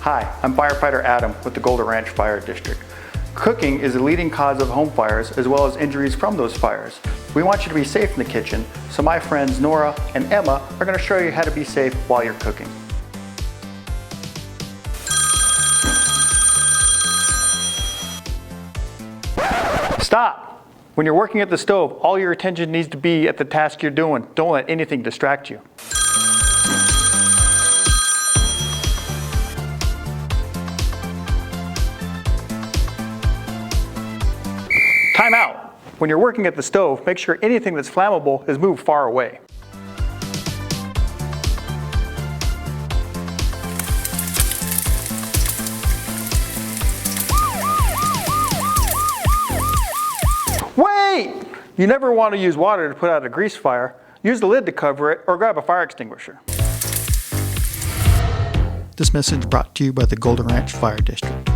Hi, I'm firefighter Adam with the Golden Ranch Fire District. Cooking is the leading cause of home fires as well as injuries from those fires. We want you to be safe in the kitchen, so my friends Nora and Emma are going to show you how to be safe while you're cooking. Stop! When you're working at the stove, all your attention needs to be at the task you're doing. Don't let anything distract you. Time out! When you're working at the stove, make sure anything that's flammable is moved far away. Wait! You never want to use water to put out a grease fire. Use the lid to cover it or grab a fire extinguisher. This message brought to you by the Golden Ranch Fire District.